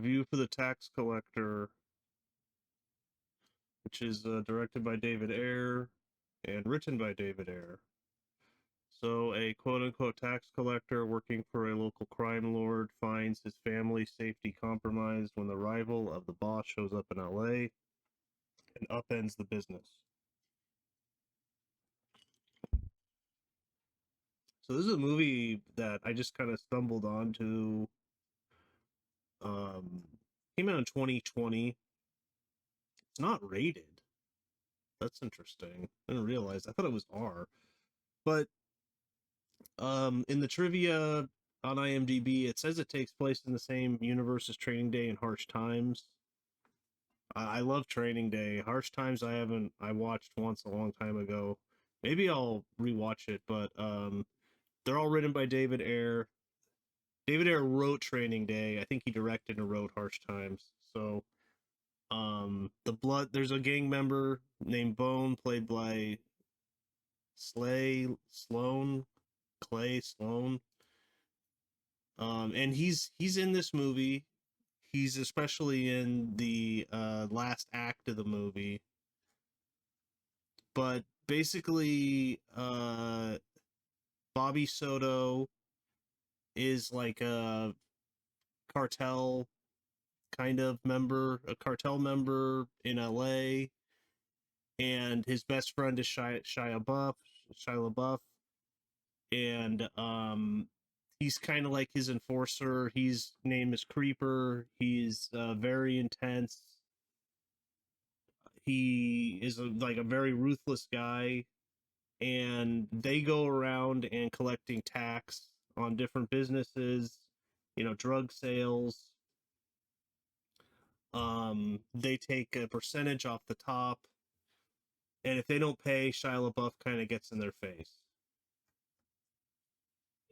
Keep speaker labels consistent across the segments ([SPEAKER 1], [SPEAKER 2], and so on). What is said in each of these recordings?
[SPEAKER 1] review for the tax collector, which is directed by David Ayer and written by David Ayer. So, a quote unquote tax collector working for a local crime lord finds his family's safety compromised when the rival of the boss shows up in LA and upends the business. So, this is a movie that I just kind of stumbled onto. Um, Came out in 2020. It's not rated. That's interesting. I didn't realize. I thought it was R. But in the trivia on IMDb, it says it takes place in the same universe as Training Day and Harsh Times. I love Training Day. Harsh Times I watched once a long time ago. Maybe I'll rewatch it, but they're all written by David Ayer. David Ayer wrote Training Day. I think he directed and wrote Harsh Times. So there's a gang member named Bone, played by Clay Sloan. And he's in this movie. He's especially in the last act of the movie. But basically, Bobby Soto is like a cartel kind of member, a cartel member in LA, and his best friend is Shia LaBeouf, and he's kind of like his enforcer. His name is Creeper. He's very intense. He is like a very ruthless guy, and they go around and collecting tax on different businesses, drug sales. They take a percentage off the top, and if they don't pay, Shia LaBeouf kind of gets in their face.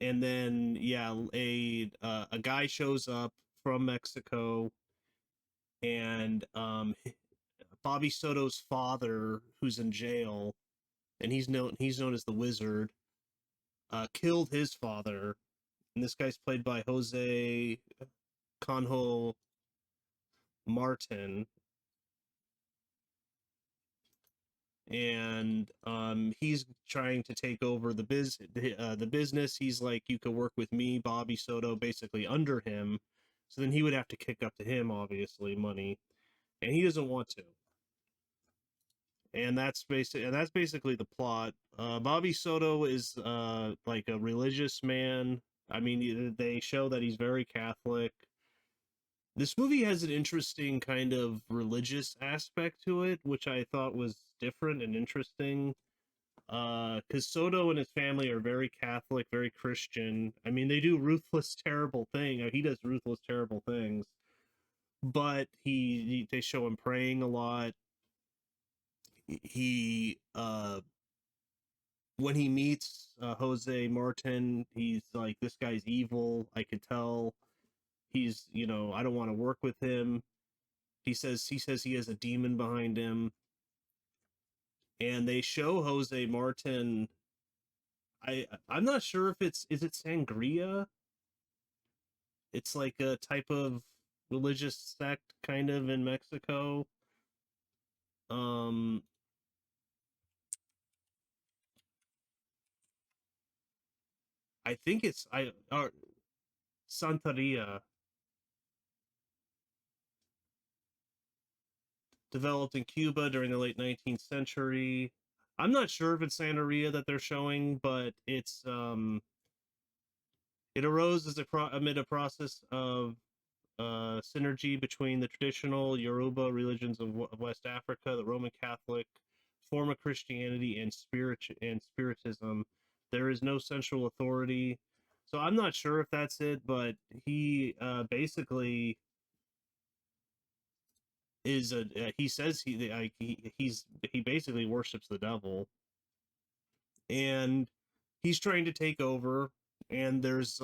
[SPEAKER 1] And then a guy shows up from Mexico, and Bobby Soto's father, who's in jail, and he's known as the Wizard, killed his father, and this guy's played by Jose Conjo Martin, and he's trying to take over the business. He's like, you could work with me, Bobby Soto, basically under him. So then he would have to kick up to him, obviously, money, and he doesn't want to. And that's basically the plot. Bobby Soto is like a religious man. I mean, they show that he's very Catholic. This movie has an interesting kind of religious aspect to it, which I thought was different and interesting. Because Soto and his family are very Catholic, very Christian. I mean, they do ruthless, terrible thing. He does ruthless, terrible things, but they show him praying a lot. He when he meets Jose Martin, he's like, this guy's evil. I could tell. He's, I don't want to work with him. He says he has a demon behind him. And they show Jose Martin. I'm not sure if is it sangria? It's like a type of religious sect kind of in Mexico. Um I think it's Santeria, developed in Cuba during the late 19th century. I'm not sure if it's Santeria that they're showing, but it arose amid a process of synergy between the traditional Yoruba religions of West Africa, the Roman Catholic form of Christianity, and Spiritism. There is no central authority, so I'm not sure if that's it. But he basically is a. He says he basically worships the devil, and he's trying to take over. And there's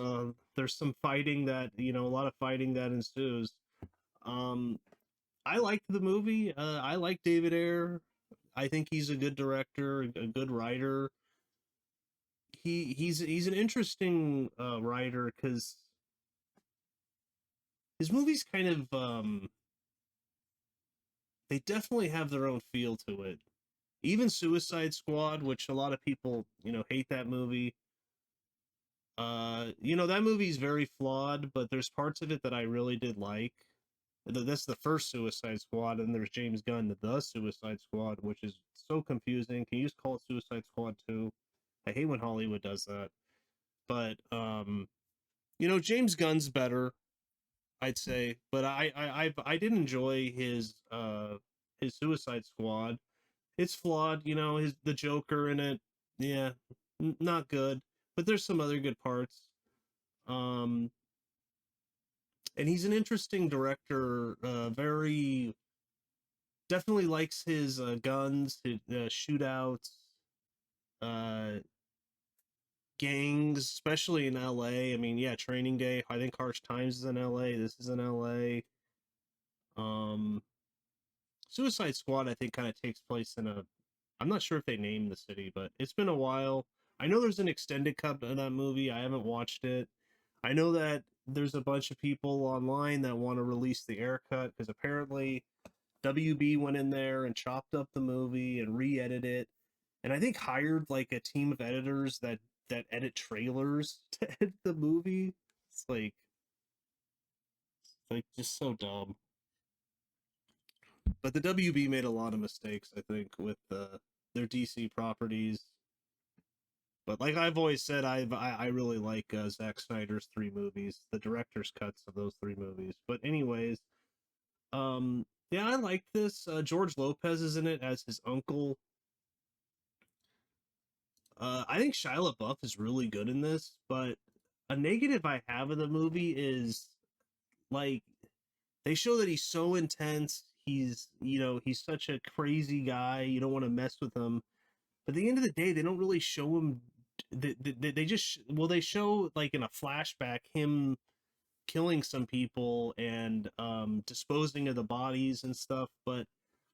[SPEAKER 1] some fighting that a lot of fighting that ensues. Um, I liked the movie. I like David Ayer. I think he's a good director, a good writer. He's an interesting writer because his movies kind of they definitely have their own feel to it. Even Suicide Squad, which a lot of people, hate that movie. That movie's very flawed, but there's parts of it that I really did like. That's the first Suicide Squad, and there's James Gunn, the Suicide Squad, which is so confusing. Can you just call it Suicide Squad 2? I hate when Hollywood does that. But James Gunn's better, I'd say. But I did enjoy his Suicide Squad. It's flawed, the Joker in it, yeah, not good. But there's some other good parts. Um, and he's an interesting director. Very definitely likes his guns, his, shootouts, uh, gangs, especially in L.A. I mean, yeah, Training Day. I think Harsh Times is in L.A. This is in L.A. Um, Suicide Squad, I think, kind of takes place in a. I'm not sure if they named the city, but it's been a while. I know there's an extended cut of that movie. I haven't watched it. I know that there's a bunch of people online that want to release the air cut because apparently WB went in there and chopped up the movie and re-edited it, and I think hired like a team of editors that edit trailers to edit the movie. It's like just so dumb. But the WB made a lot of mistakes, I think, with their DC properties. But like I've always said, I really like Zack Snyder's three movies, the director's cuts of those three movies. But anyways, yeah, I like this. George Lopez is in it as his uncle. I think Shia LaBeouf is really good in this, but a negative I have of the movie is like they show that he's so intense. He's such a crazy guy. You don't want to mess with him. But at the end of the day, they don't really show him. They just they show like in a flashback him killing some people and disposing of the bodies and stuff. But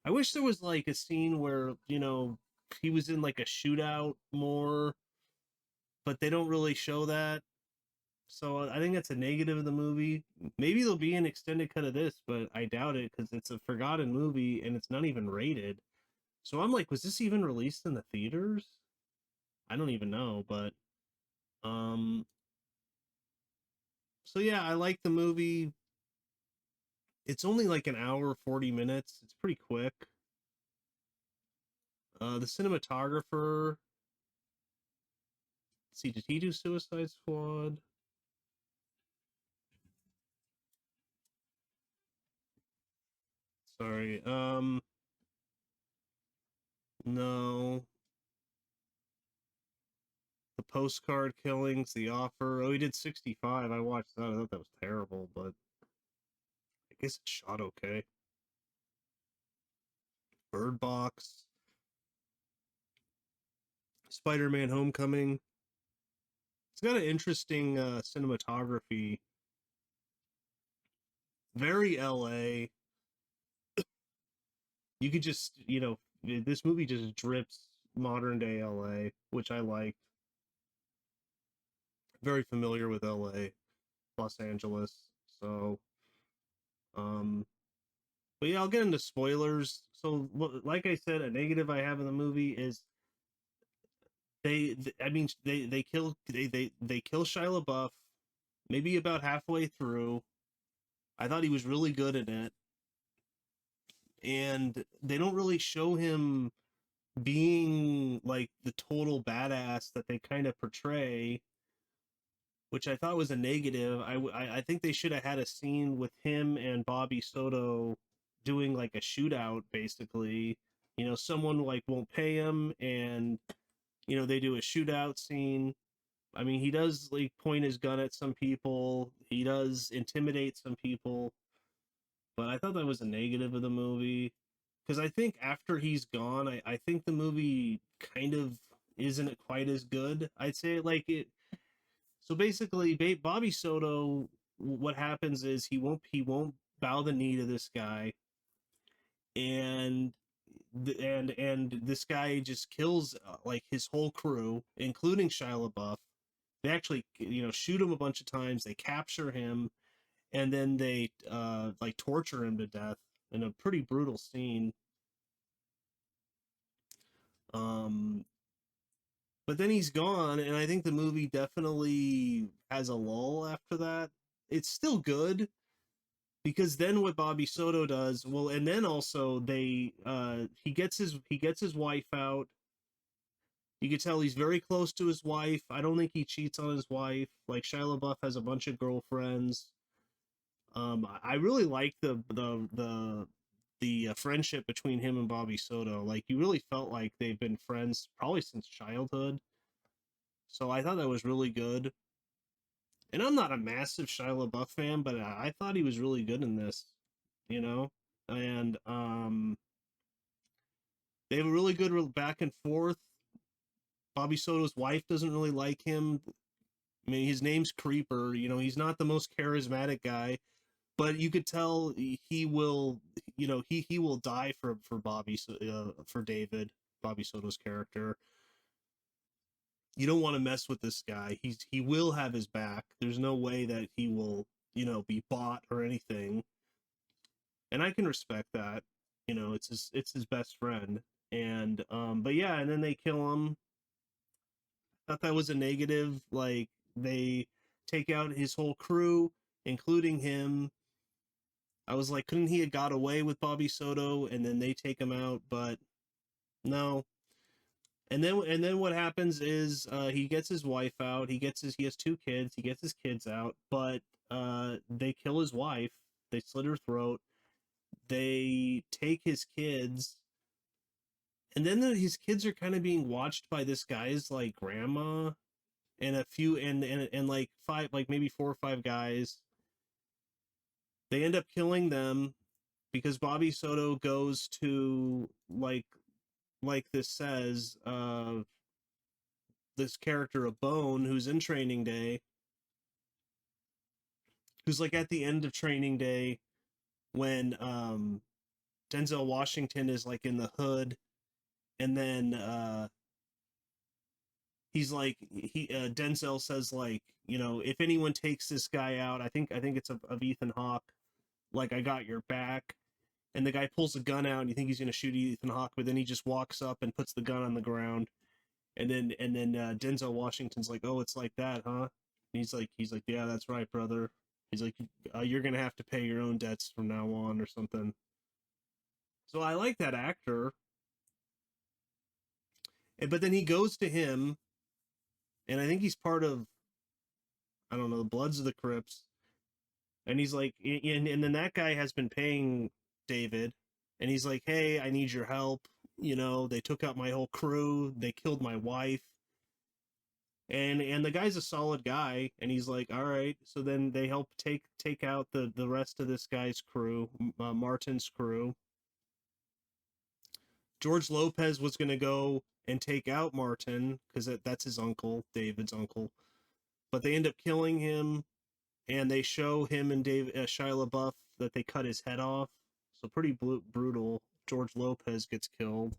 [SPEAKER 1] I wish there was like a scene where he was in like a shootout more, but they don't really show that. So I think that's a negative of the movie. Maybe there'll be an extended cut of this, but I doubt it because it's a forgotten movie and it's not even rated. So I'm like, was this even released in the theaters? I don't even know, but um so yeah, I like the movie. It's only like an hour 40 minutes. It's pretty quick. The cinematographer, let's see, did he do Suicide Squad? Sorry. No. The Postcard Killings, The Offer. Oh, he did 65. I watched that. I thought that was terrible, but I guess it shot okay. Bird Box, Spider-Man Homecoming. It's got an interesting cinematography. Very LA. You could just, this movie just drips modern day LA, which I liked. Very familiar with LA, Los Angeles. So, um, but yeah, I'll get into spoilers. So, like I said, a negative I have in the movie is I mean, they kill Shia LaBeouf maybe about halfway through. I thought he was really good in it, and they don't really show him being like the total badass that they kind of portray, which I thought was a negative. I think they should have had a scene with him and Bobby Soto doing like a shootout, basically. Someone like won't pay him, and they do a shootout scene. I mean, he does like point his gun at some people. He does intimidate some people, but I thought that was a negative of the movie because I think after he's gone, I think the movie kind of isn't quite as good. I'd say like it. So basically, Bobby Soto, what happens is he won't bow the knee to this guy, and and this guy just kills like his whole crew, including Shia LaBeouf. They actually shoot him a bunch of times. They capture him, and then they like torture him to death in a pretty brutal scene. Um, but then he's gone, and I think the movie definitely has a lull after that. It's still good because then what Bobby Soto does, well, and then also he gets his wife out. You can tell he's very close to his wife. I don't think he cheats on his wife. Like Shia LaBeouf has a bunch of girlfriends. I really like the friendship between him and Bobby Soto. Like you really felt like they've been friends probably since childhood. So I thought that was really good. And I'm not a massive Shia LaBeouf fan, but I thought he was really good in this, you know. And they have a really good back and forth. Bobby Soto's wife doesn't really like him. I mean, his name's Creeper. You know, he's not the most charismatic guy, but you could tell he will. You know, he will die for for David, Bobby Soto's character. You don't want to mess with this guy. He will have his back. There's no way that he will, be bought or anything. And I can respect that. You know, it's his best friend. And but yeah, and then they kill him. Thought that was a negative. Like they take out his whole crew, including him. I was like, couldn't he have got away with Bobby Soto and then they take him out? But no. And then what happens is he gets his wife out. He has two kids. He gets his kids out, but they kill his wife. They slit her throat. They take his kids, and then his kids are kind of being watched by this guy's like grandma and a few and like five, like maybe 4 or 5 guys. They end up killing them because Bobby Soto goes to like this says this character of Bone who's in Training Day, who's like at the end of Training Day when Denzel Washington is like in the hood, and then he's like Denzel says like, if anyone takes this guy out, I think it's of Ethan Hawke, like I got your back. And the guy pulls a gun out and you think he's gonna shoot Ethan Hawke, but then he just walks up and puts the gun on the ground. And then Denzel Washington's like, "Oh, it's like that, huh?" And he's like, "Yeah, that's right, brother." He's like, "You're gonna have to pay your own debts from now on, or something." So I like that actor, but then he goes to him, and I think he's part of, I don't know, the Bloods of the Crips, and he's like, and then that guy has been paying David, and he's like, "Hey, I need your help. They took out my whole crew. They killed my wife." And the guy's a solid guy, and he's like, all right. So then they help take out the rest of this guy's crew, Martin's crew. George Lopez was going to go and take out Martin because that's his uncle, David's uncle, but they end up killing him, and they show him and Shia LaBeouf that they cut his head off. So pretty brutal. George Lopez gets killed.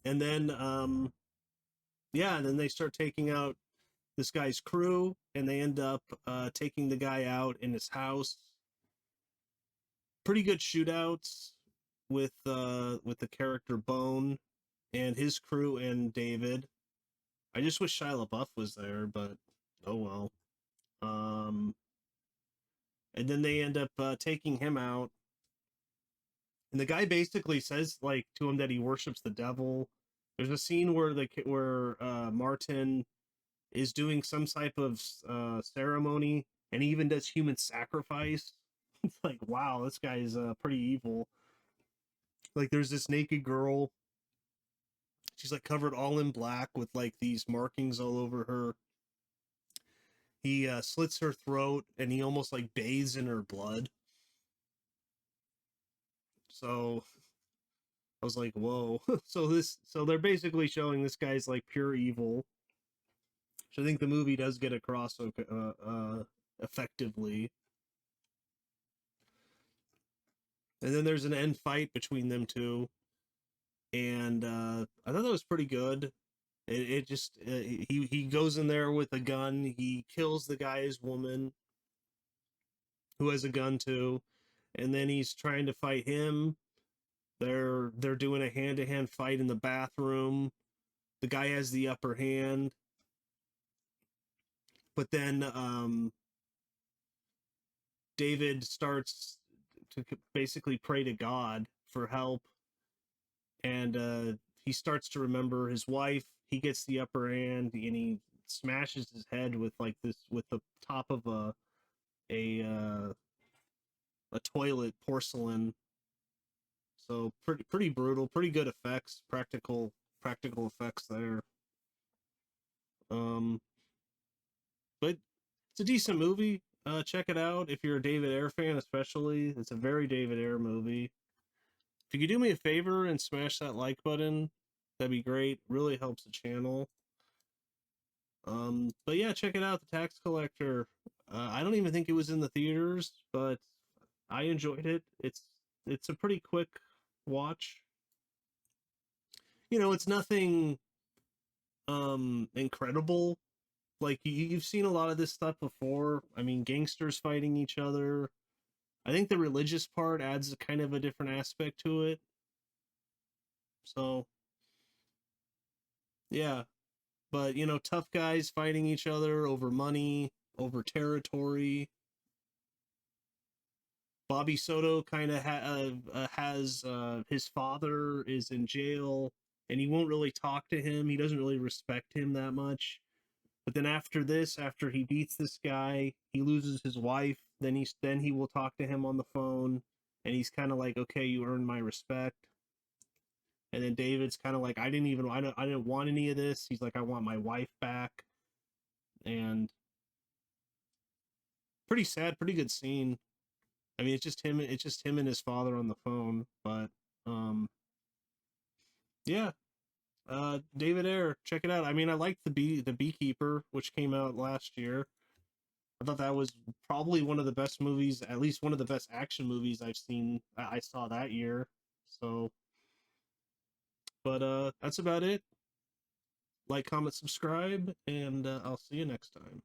[SPEAKER 1] And then yeah, and then they start taking out this guy's crew, and they end up taking the guy out in his house. Pretty good shootouts with the character Bone and his crew and David. I just wish Shia LaBeouf was there, but oh well. Um, and then they end up taking him out, and the guy basically says like to him that he worships the devil. There's a scene where Martin is doing some type of ceremony, and he even does human sacrifice. It's like, wow, this guy is pretty evil. Like, there's this naked girl. She's like covered all in black with like these markings all over her. He slits her throat, and he almost like bathes in her blood. So I was like, whoa. So they're basically showing this guy's like pure evil. Which I think the movie does get across effectively. And then there's an end fight between them two, and I thought that was pretty good. It just he goes in there with a gun. He kills the guy's woman who has a gun too, and then he's trying to fight him. They're doing a hand to hand fight in the bathroom. The guy has the upper hand, but then David starts to basically pray to God for help, and he starts to remember his wife. He gets the upper hand, and he smashes his head with like this with the top of a a toilet porcelain. So pretty brutal, pretty good effects, practical effects there. Um, but it's a decent movie. Check it out if you're a David Ayer fan, especially. It's a very David Ayer movie. If you could do me a favor and smash that like button, that'd be great. Really helps the channel. But yeah, check it out, The Tax Collector. I don't even think it was in the theaters, but I enjoyed it. It's a pretty quick watch. You know, it's nothing incredible. Like you've seen a lot of this stuff before. I mean, gangsters fighting each other. I think the religious part adds a kind of a different aspect to it. So yeah, but you know, tough guys fighting each other over money, over territory. Bobby Soto kind of has his father is in jail, and he won't really talk to him. He doesn't really respect him that much. But then after this, after he beats this guy, he loses his wife. Then he will talk to him on the phone, and he's kind of like, okay, you earned my respect. And then David's kind of like, I didn't want any of this. He's like, I want my wife back. And pretty sad, pretty good scene. I mean, it's just him and his father on the phone. But um, yeah, David Ayer, check it out. I mean, I liked the Beekeeper, which came out last year. I thought that was probably one of the best movies, at least one of the best action movies I've seen. I saw that year. So, but that's about it. Like, comment, subscribe, and I'll see you next time.